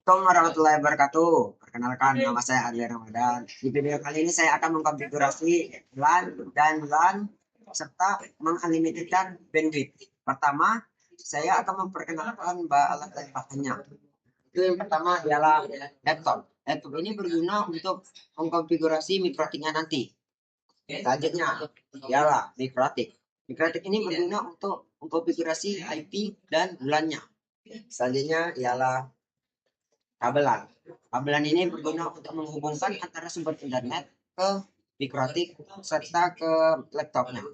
Assalamualaikum warahmatullahi wabarakatuh. Perkenalkan, nama saya Adli Ramadan. Di video kali ini saya akan mengkonfigurasi LAN dan LAN serta mengunlimitedkan bandwidth. Pertama, saya akan memperkenalkan alat dan bahannya. Itu yang pertama adalah laptop. Laptop ini berguna untuk mengkonfigurasi mikrotiknya nanti. Selanjutnya ialah mikrotik. Mikrotik ini berguna untuk mengkonfigurasi IP dan LAN-nya. Selanjutnya ialah kabelan. Kabelan ini berguna untuk menghubungkan antara sumber internet ke mikrotik serta ke laptopnya.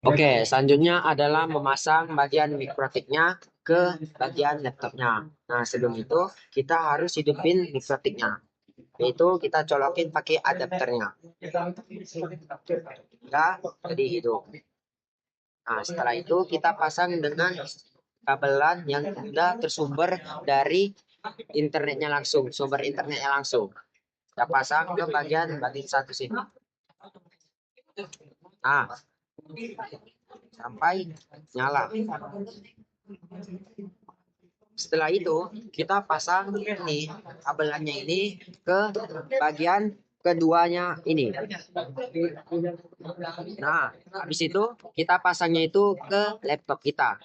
Oke, selanjutnya adalah memasang bagian mikrotiknya ke bagian laptopnya. Nah, sebelum itu kita harus hidupin mikrotiknya. Itu kita colokin pakai adapternya. Nah, jadi hidup. Nah, setelah itu kita pasang dengan kabelan yang sudah tersumber dari internetnya langsung, sumber internetnya langsung. Kita pasang ke bagian satu sini. Nah, sampai nyala. Setelah itu kita pasang ini kabelannya ini ke bagian keduanya ini. Nah, habis itu kita pasangnya itu ke laptop kita.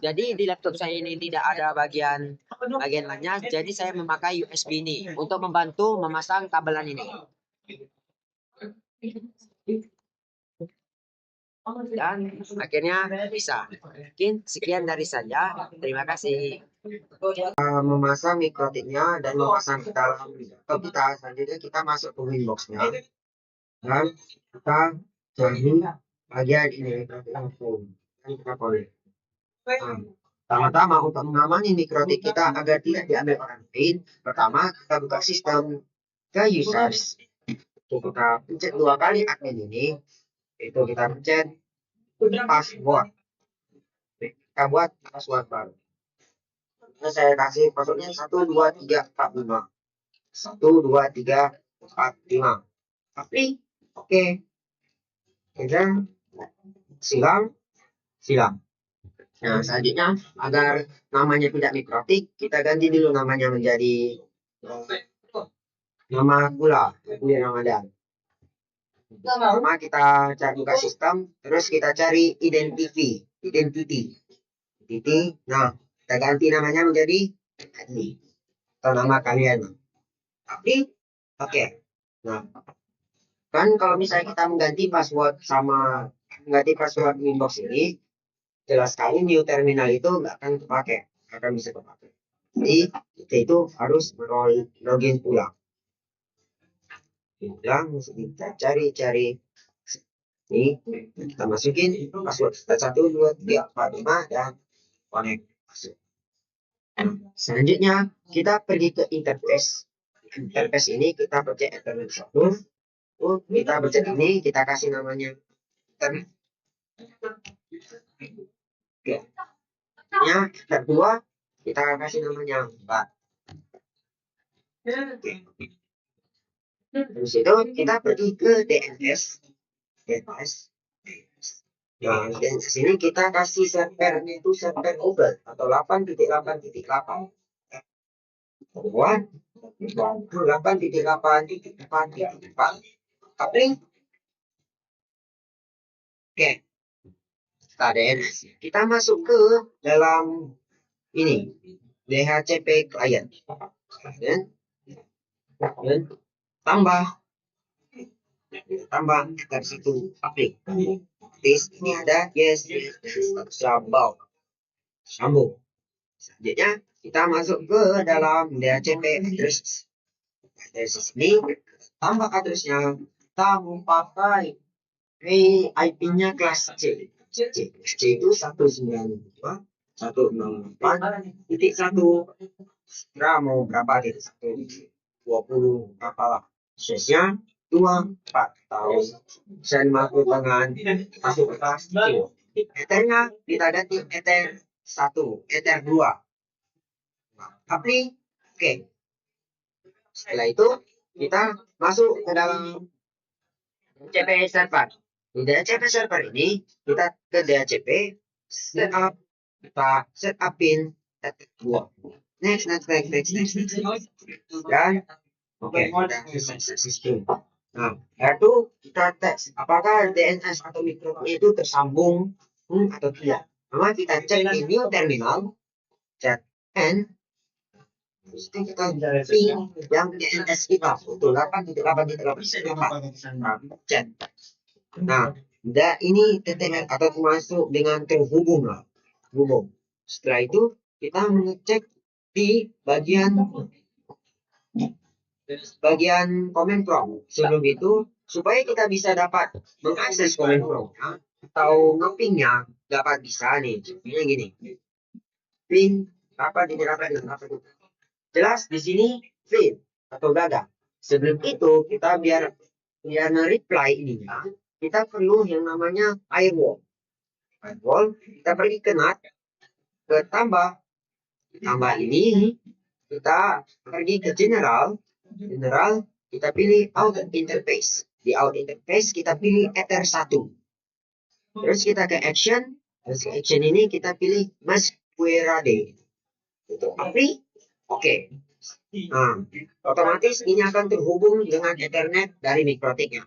Jadi di laptop saya ini tidak ada bagian lainnya, jadi saya memakai USB ini untuk membantu memasang kabelan ini. Dan akhirnya bisa. Mungkin sekian dari saya. Terima kasih. Memasang mikrotiknya dan memasang ke dalam laptop kita. Selanjutnya kita masuk ke Winbox-nya dan kita cari bagian ini langsung. Dan kita connect. Pertama-tama untuk mengamani mikrotik kita agar tidak diambil orang lain, pertama kita buka sistem ke users. Kita pencet 2 kali admin ini, itu kita pencet password. Kita buat password baru. Nah, saya kasih passwordnya 12345. 12345. Tapi oke. Kita silang. Nah, selanjutnya agar namanya tidak mikrotik, kita ganti dulu namanya menjadi nama pula Adli Ramadan. Pertama kita cari buka sistem, terus kita cari identity. Nah, kita ganti namanya menjadi Adli atau nama kalian. Tapi oke. Nah, kan kalau misalnya kita mengganti password Windows ini, jelas sekali new terminal itu nggak akan bisa terpakai. Jadi kita itu harus login ulang. Kita cari ini, kita masukin password kita 12345 dan connect masuk. Selanjutnya kita pergi ke interface. Interface ini kita pencet internet 1. Kita pencet ini, kita kasih namanya internet. Oke. Kedua kita kasih namanya 4. Oke. Terus itu kita pergi ke DNS. Nah, dan di sini kita kasih servernya itu server Google atau 8.8.8. 8.8.4. Coupling. Oke. Kita DNS. Kita masuk ke dalam ini DHCP client. Dan tambah dari situ aplik. Ini ada yes sambung. Selanjutnya kita masuk ke dalam DHCP address. Dari sini tambah addressnya, kita memakai IP-nya kelas C. C itu 192.168.1. Kira mau berapa gitu? 120 berapa? Sesnya 24 tahun. Saya 50 dengan masuk ke kelas C. Ethernya kita ganti Ether 1, Ether 2. Tapi oke. Setelah itu kita masuk ke dalam DHCP server. Di DHCP server ini kita ke DHCP setup, kita setupin Ether 2. Next. Dan oke, kita sistem. Nah, lalu kita tes apakah DNS atau mikrofon itu tersambung atau tidak. Pertama kita cek di new terminal, chat and mesti kita ping yang DNS kita untuk 8.8.8 chat. Nah, ini TTL atau termasuk dengan terhubung lah. Hubung. Setelah itu kita mengecek di bagian comment prompt. Sebelum itu, supaya kita bisa dapat mengakses comment prompt atau ngepingnya dapat bisa nih. Ini gini. Ping apa ini apa. Jelas di sini fail atau gagal. Sebelum itu kita biar nge-reply ini kita perlu yang namanya firewall. Firewall kita pergi ke NAT ke tambah ini kita pergi ke general kita pilih out interface. Di out interface kita pilih ether 1. Terus kita ke action. Terus ke action ini kita pilih masquerade. Itu apply. Oke. Nah, otomatis ini akan terhubung dengan Ethernet dari Mikrotik-nya.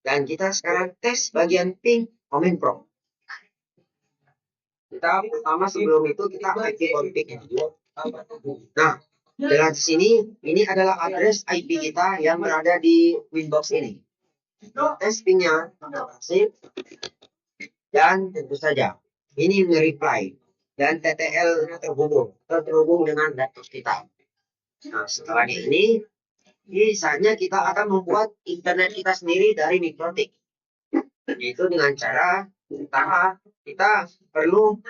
Dan kita sekarang tes bagian ping comment prompt. Kita pertama sebelum itu kita IP config-nya. Nah, dari sini ini adalah address IP kita yang berada di Winbox ini. Tes pingnya dan tentu saja ini nge-reply dan TTL terhubung dengan laptop kita. Nah, setelah ini saatnya kita akan membuat internet kita sendiri dari Mikrotik. Yaitu dengan cara pertama kita perlu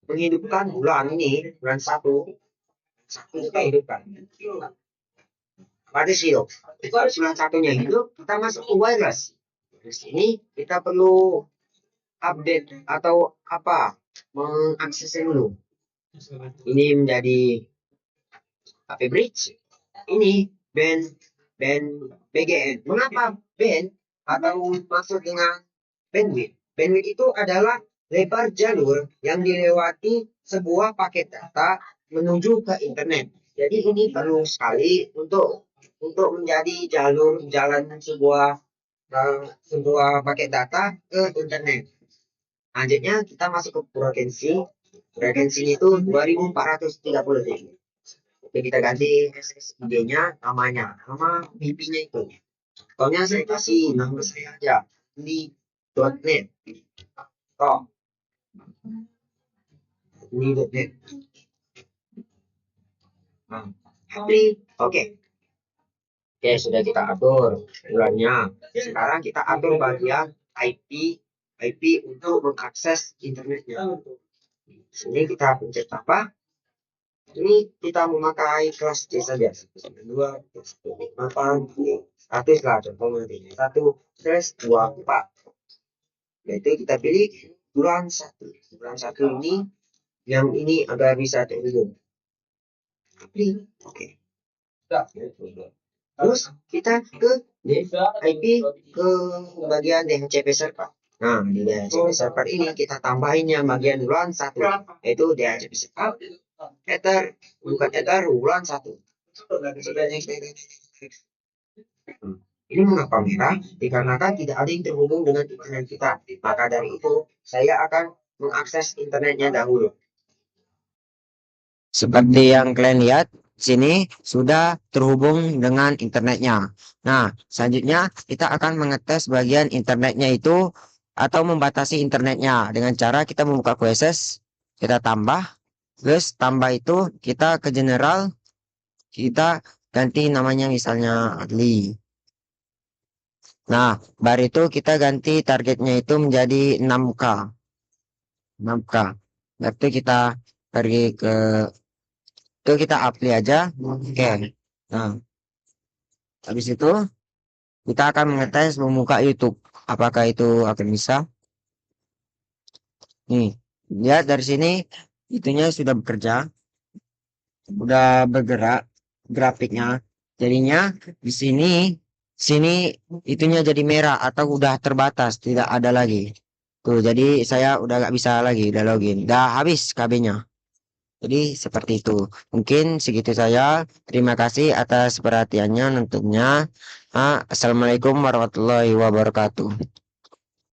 menghidupkan bulan 1 kita hidupkan. Pada hidup. Bulan 1-nya hidup, kita masuk ke wireless. Di sini kita perlu update atau mengaksesnya dulu. Ini menjadi HP bridge. Ini band BGN. Mengapa band atau maksud dengan bandwidth? Bandwidth itu adalah lebar jalur yang dilewati sebuah paket data menuju ke internet. Jadi ini perlu sekali untuk menjadi jalan sebuah paket data ke internet. Selanjutnya kita masuk ke frekuensi. Frekuensinya itu 2430 dB. Oke, kita ganti SSID-nya, nama IP-nya itu. Pokoknya saya kasih nama saya aja di .net. Ini .net. Oke, sudah kita atur bulannya. Sekarang kita atur bagian IP untuk mengakses internetnya. Sini kita pencet apa? Ini kita memakai kelas C saja. 2, 8, 1 lah contohnya. 1/24. Yaitu kita pilih bulan 1. Bulan 1 ini yang ini agar bisa terhubung. Oke. Terus kita ke IP ke bagian DHCP server. Nah, di DHCP server ini kita tambahin yang bagian bulan 1, yaitu DHCP server bukan ether bulan 1. Ini mengapa merah? Dikarenakan tidak ada yang terhubung dengan internet kita. Maka dari itu saya akan mengakses internetnya dahulu. Seperti yang kalian lihat, sini sudah terhubung dengan internetnya. Nah, selanjutnya kita akan mengetes bagian internetnya itu atau membatasi internetnya dengan cara kita membuka QSS, kita tambah, terus tambah itu kita ke general, kita ganti namanya misalnya Adli. Nah, baru itu kita ganti targetnya itu menjadi 6K. 6K. Berarti kita pergi ke itu kita apply aja. Oke. Nah, habis itu kita akan mengetes membuka YouTube. Apakah itu akan bisa? Nih, lihat dari sini itunya sudah bekerja. Udah bergerak grafiknya. Jadinya di sini itunya jadi merah atau udah terbatas, tidak ada lagi. Tuh, jadi saya udah nggak bisa lagi, udah login. Udah habis KB-nya. Jadi seperti itu. Mungkin segitu saya. Terima kasih atas perhatiannya tentunya. Assalamualaikum warahmatullahi wabarakatuh.